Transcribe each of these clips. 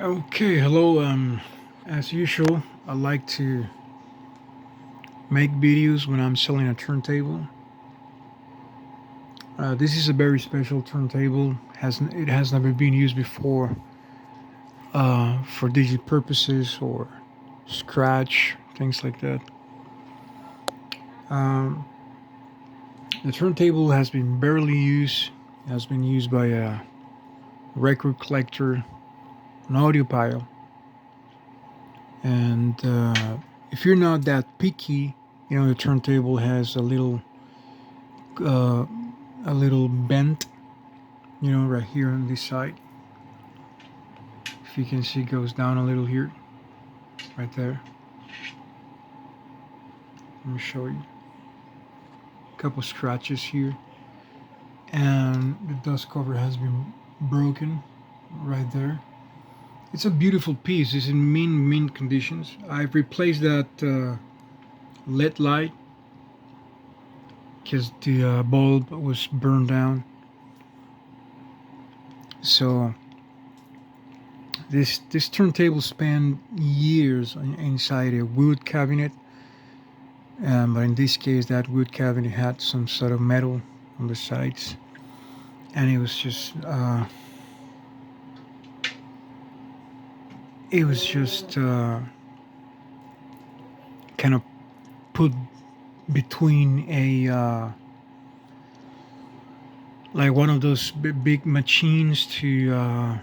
Okay, hello. As usual, I like to make videos when I'm selling a turntable. This is a very special turntable. It has never been used before for DJ purposes or scratch things like that. Um, the turntable has been barely used. It has been used by a record collector, an audiophile, and if you're not that picky, the turntable has uh, a little bent, right here on this side. If you can see, it goes down a little here, right there. Let me show you. A couple scratches here, and the dust cover has been broken right there. It's a beautiful piece. It's in mint conditions. I've replaced that LED light because the bulb was burned down. So this turntable spanned years inside a wood cabinet, but in this case, that wood cabinet had some sort of metal on the sides, and it was just kind of put between a like one of those big machines to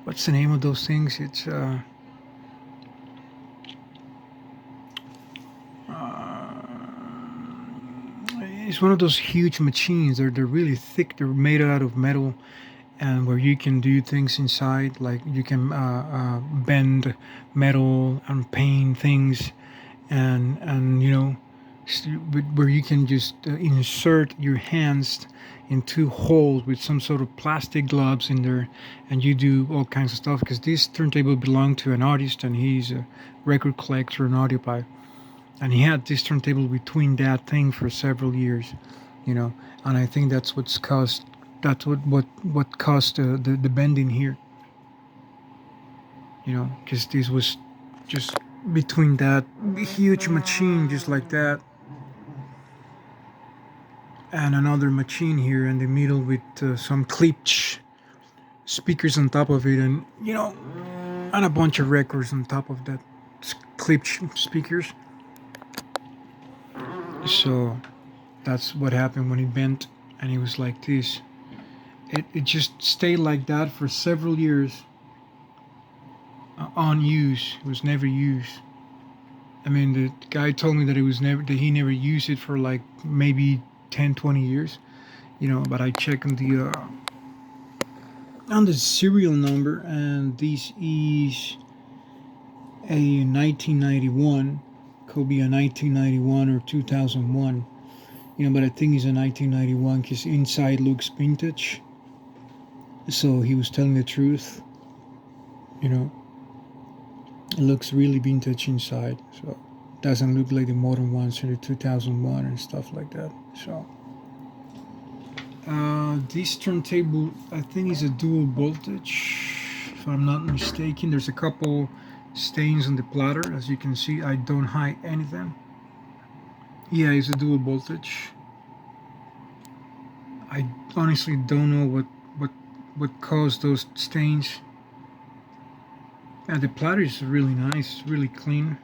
what's the name of those things? It's one of those huge machines. They're really thick. They're made out of metal, and where you can do things inside, like you can bend metal and paint things, and where you can just insert your hands in two holes with some sort of plastic gloves in there, and you do all kinds of stuff. Because this turntable belonged to an artist, and he's a record collector and audiophile, and he had this turntable between that thing for several years, and I think that's what caused the bending here, because this was just between that huge machine just like that and another machine here in the middle with some clipped speakers on top of it, and a bunch of records on top of that clipped speakers. So that's what happened when it bent, and it was like this. It just stayed like that for several years, unused. It was never used. I mean, the guy told me that he never used it for like maybe 10, 20 years, but I checked on the serial number, and this is a 1991. Could be a 1991 or 2001, but I think it's a 1991 because inside looks vintage. So he was telling the truth. It looks really vintage inside, so it doesn't look like the modern ones in the 2001 and stuff like that. So this turntable, I think, is a dual voltage, if I'm not mistaken. There's a couple stains on the platter, as you can see. I don't hide anything. Yeah, it's a dual voltage. I honestly don't know what caused those stains. Yeah, the platter is really nice, really clean.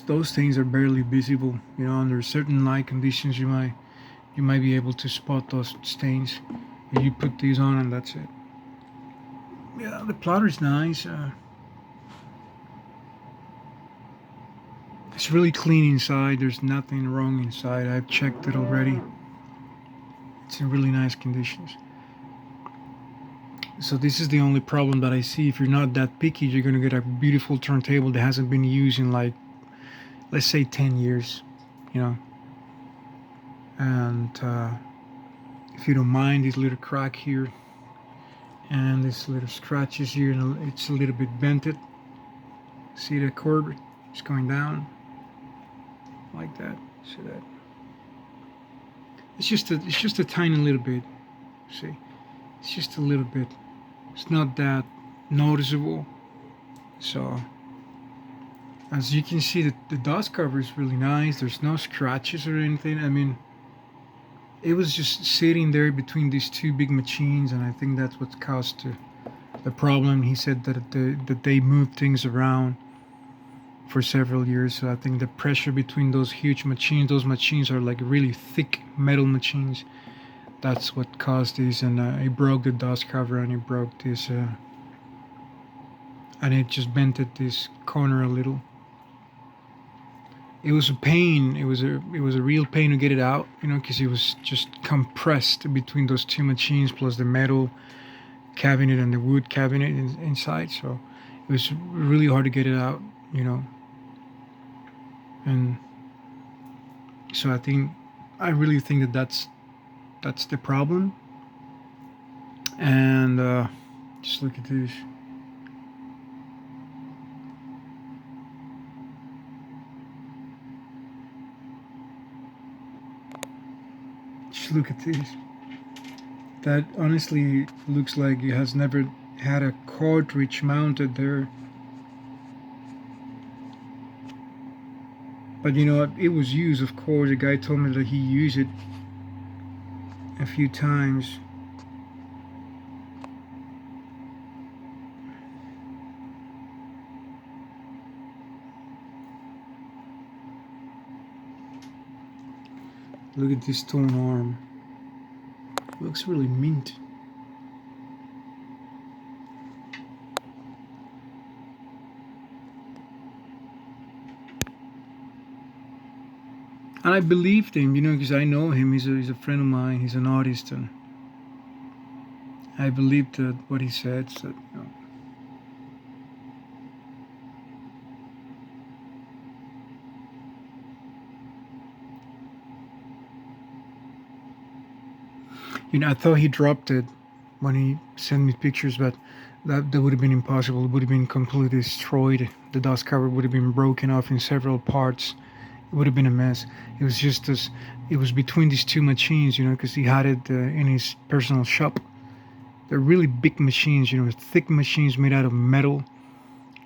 Those things are barely visible. Under certain light conditions, you might be able to spot those stains. You put these on, and that's it. Yeah, the platter is nice. It's really clean inside. There's nothing wrong inside. I've checked it already. It's in really nice conditions. So this is the only problem that I see. If you're not that picky, you're gonna get a beautiful turntable that hasn't been used in, like, let's say 10 years, and if you don't mind this little crack here and this little scratches here, and it's a little bit bented. See the curve? It's going down like that. See that? It's just a tiny little bit. See, it's just a little bit. It's not that noticeable. So as you can see, the dust cover is really nice. There's no scratches or anything. I mean, it was just sitting there between these two big machines, and I think that's what caused the problem. He said that they moved things around for several years, so I think the pressure between those huge machines, those machines are like really thick metal machines, that's what caused this, and it broke the dust cover, and it broke this and it just bented this corner a little. It was a pain. It was a real pain to get it out, you know, because it was just compressed between those two machines, plus the metal cabinet and the wood cabinet inside. So it was really hard to get it out, you know. And so I really think that's the problem. And just look at this. Just look at this. That honestly looks like it has never had a cartridge mounted there. But you know, it was used, of course. The guy told me that he used it a few times. Look at this stone arm. Looks really mint. And I believed him, you know, because I know him. He's a friend of mine. He's an artist, and I believed what he said. So, you know. You know, I thought he dropped it when he sent me pictures, but that would have been impossible. It would have been completely destroyed. The dust cover would have been broken off in several parts. It would have been a mess. It was just as it was between these two machines, you know, because he had it in his personal shop. They're really big machines, you know, thick machines made out of metal.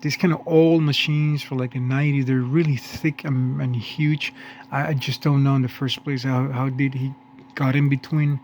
These kind of old machines for like the 90s, they're really thick and huge. I just don't know in the first place how did he got in between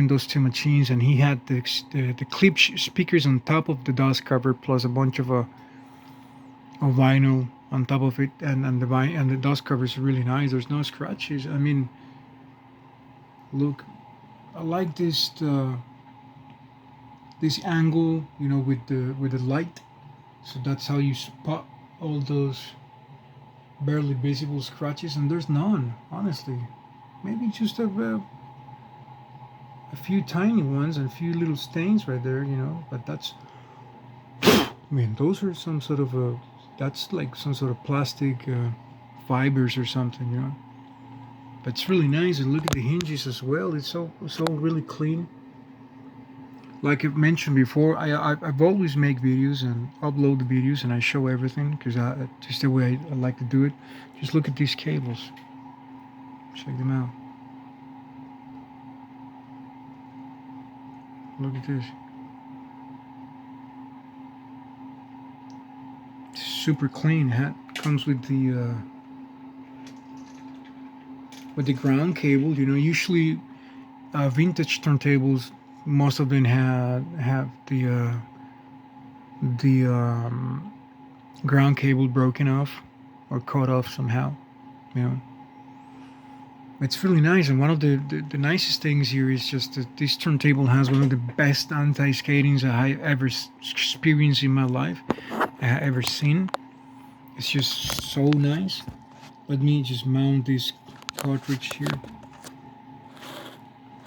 those two machines, and he had the clip speakers on top of the dust cover, plus a bunch of vinyl on top of it, and the dust cover is really nice. There's no scratches. I mean, look, I like this this angle, you know, with the light. So that's how you spot all those barely visible scratches, and there's none, honestly. Maybe just a few tiny ones and a few little stains right there, you know, but that's, I mean, those are some sort of that's like some sort of plastic fibers or something, you know. But it's really nice, and look at the hinges as well. It's all really clean. Like I've mentioned before, I've always make videos and upload the videos, and I show everything because just the way I like to do it. Just look at these cables. Check them out. Look at this. Super clean. Hat comes with the ground cable. You know, usually vintage turntables, most of them have the ground cable broken off or cut off somehow. You know. It's really nice, and one of the nicest things here is just that this turntable has one of the best anti-skatings I ever experienced in my life, I have ever seen. It's just so nice. Let me just mount this cartridge here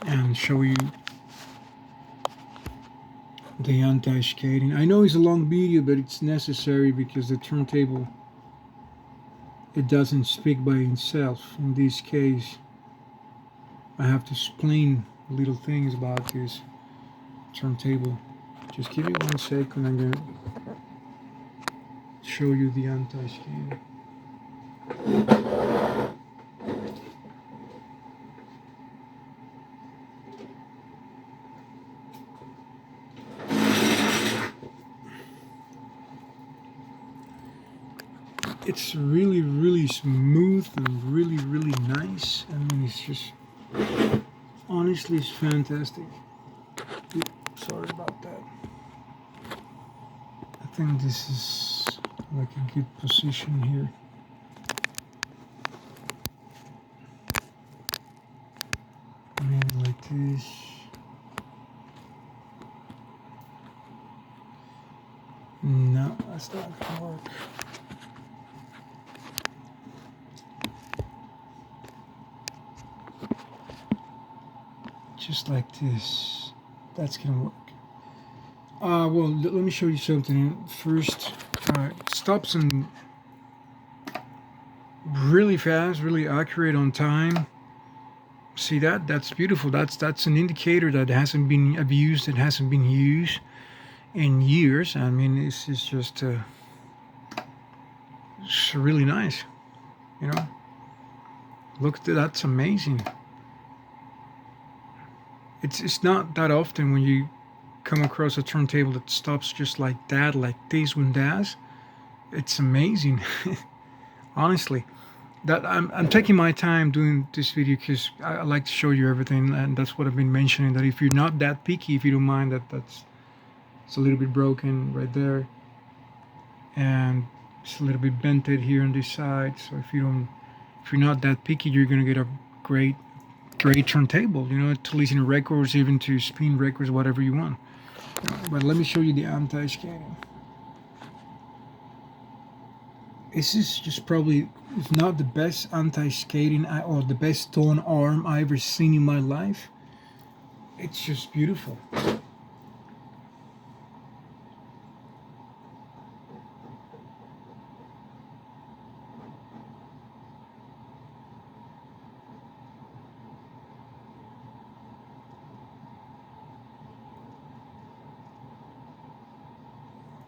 and show you the anti-skating. I know it's a long video, but it's necessary because the turntable, it doesn't speak by itself. In this case, I have to explain little things about this turntable. Just give me 1 second. I'm gonna show you the anti-scaling. It's really smooth and really nice. I mean, it's just, honestly, it's fantastic. Oops, sorry about that. I think this is like a good position here. Maybe like this. No, that's not gonna work. Just like this. That's gonna work. Well, let me show you something. First, stops and really fast, really accurate on time. See that? That's beautiful. That's an indicator that hasn't been abused. It hasn't been used in years. I mean, it's just it's really nice. You know, look, that's amazing. It's not that often when you come across a turntable that stops just like that, like this one does. It's amazing. Honestly, that I'm taking my time doing this video because I like to show you everything, and that's what I've been mentioning. That if you're not that picky, if you don't mind that's it's a little bit broken right there, and it's a little bit bented here on this side. So if you're not that picky, you're gonna get a great turntable. You know, to listen to records, even to spin records, whatever you want. But let me show you the anti-scaling. This is just probably, if not the best anti-skating or the best tone arm I ever seen in my life. It's just beautiful.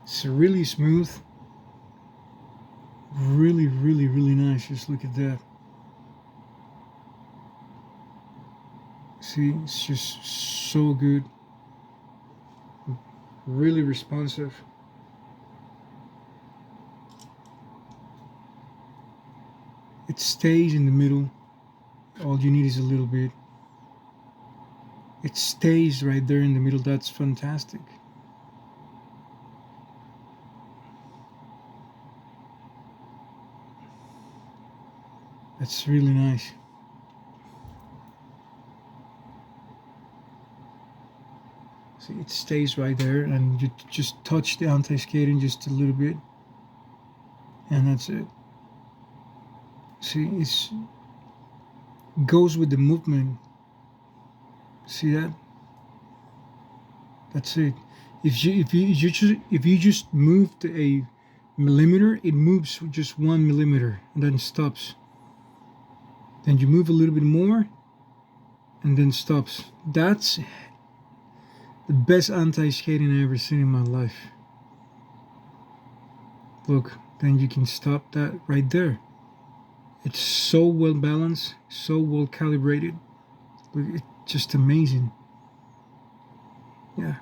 It's really smooth. Really nice. Just look at that. See, it's just so good. Really responsive. It stays in the middle. All you need is a little bit. It stays right there in the middle. That's fantastic. That's really nice. See, it stays right there, and you just touch the anti-skating just a little bit, and that's it. See, it goes with the movement. See that? That's it. If you just moved a millimeter, it moves just 1 millimeter and then stops. Then you move a little bit more, and then stops. That's the best anti-skating I ever seen in my life. Look, then you can stop that right there. It's so well balanced, so well calibrated. Look, it's just amazing. Yeah.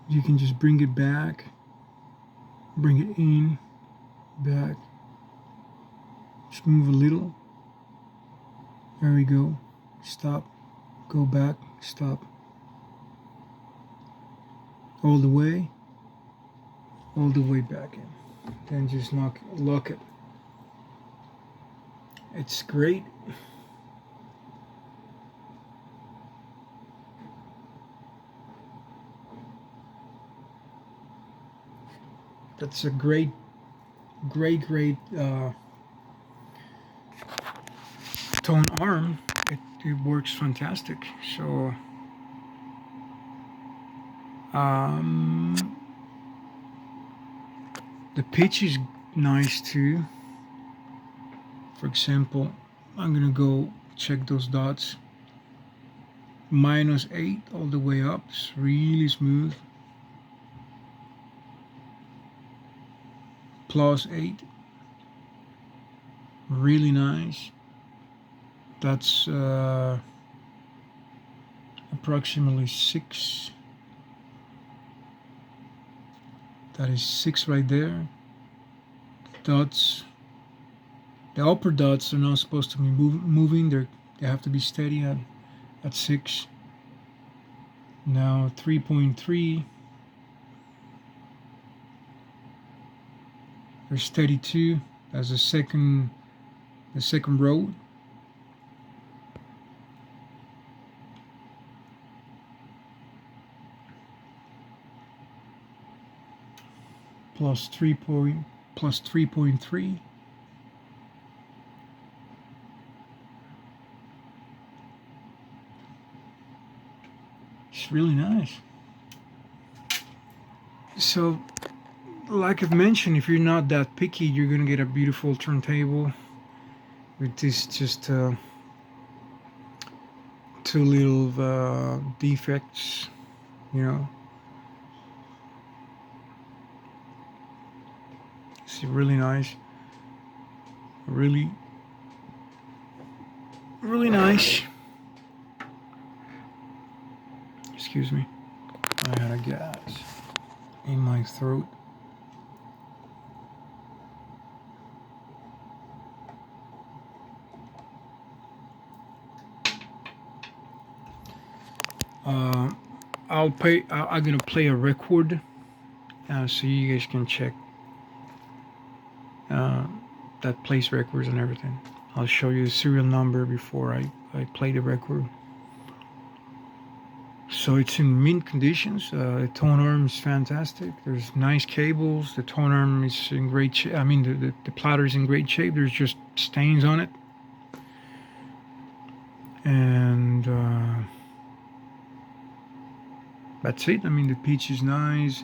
You can just bring it back, bring it in, back. Just move a little. There we go. Stop. Go back. Stop. All the way back in. Then just lock it. It's great. That's a great great tone arm. It works fantastic. So the pitch is nice too. For example, I'm gonna go check those dots. -8 all the way up. It's really smooth. +8, really nice. That's approximately 6. That is 6 right there. Dots. The upper dots are not supposed to be moving. They have to be steady at 6. Now 3.3. They're steady too. That's the second row. +3.3. It's really nice. So, like I've mentioned, if you're not that picky, you're gonna get a beautiful turntable with this just 2 little defects, you know. It's really nice. Really nice. Excuse me. I had a gas in my throat. I'm gonna play a record so you guys can check that plays records and everything. I'll show you the serial number before I play the record. So it's in mint conditions. The tone arm is fantastic. There's nice cables. The tone arm is in great shape. I mean, the platter is in great shape. There's just stains on it. And that's it. I mean, the pitch is nice.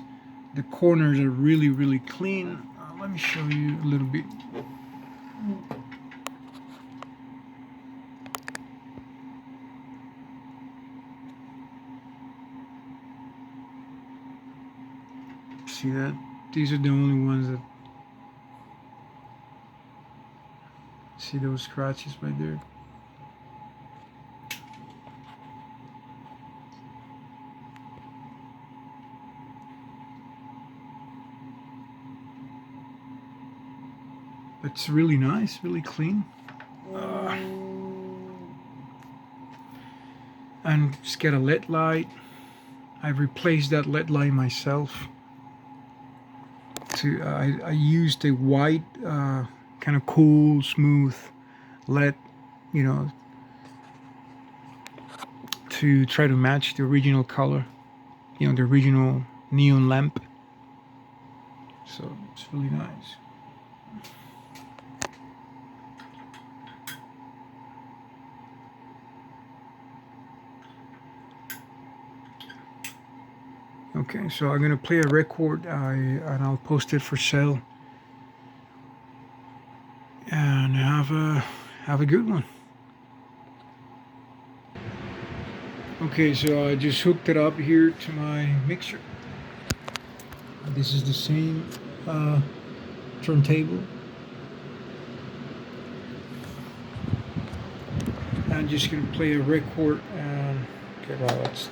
The corners are really clean. Let me show you a little bit. See that? These are the only ones that... See those scratches right there? It's really nice, really clean. And just get a LED light. I've replaced that LED light myself. I used a white, kind of cool, smooth LED, you know, to try to match the original color, you know, the original neon lamp. So it's really nice. Okay, so I'm gonna play a record and I'll post it for sale. And have a good one. Okay, so I just hooked it up here to my mixer. This is the same turntable. I'm just gonna play a record and okay, well, let's.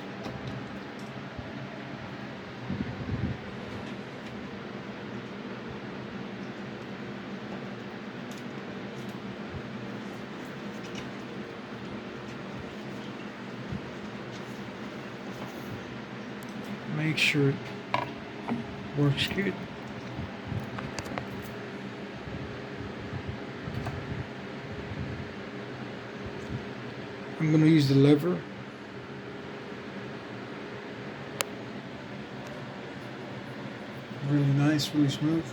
Make sure it works good. I'm going to use the lever. Really nice, really smooth.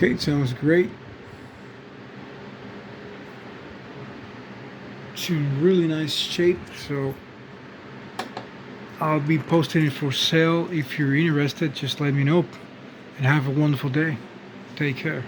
Okay, it sounds great. It's in really nice shape, so I'll be posting it for sale. If you're interested, just let me know. And have a wonderful day. Take care.